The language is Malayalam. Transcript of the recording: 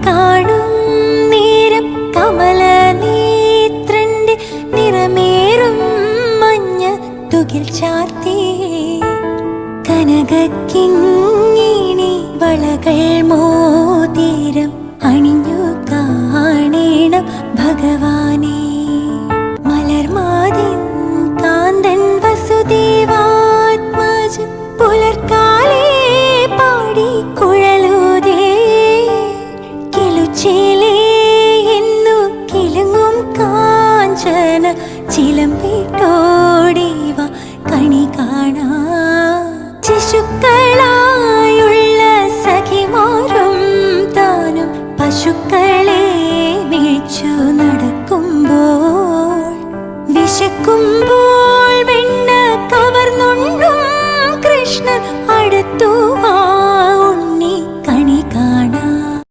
കാണും നേരം കമലനേത്രന്റെ നിറമേറും മഞ്ഞ തുകിൽ ചാർത്തി കനകക്കിങ്ങിണി വളകൾ മോതിരം അണിഞ്ഞു കാണേണം ഭഗവാനെ. മലർമാതിൻ കാന്തൻ വസുദേവാത്മജൻ പുലർക്കാലേ പാടി കുഴലൂതേ കിലുച്ചേലേ എന്നു കിലുങ്ങും കാഞ്ചന ചിലമ്പിട്ടോ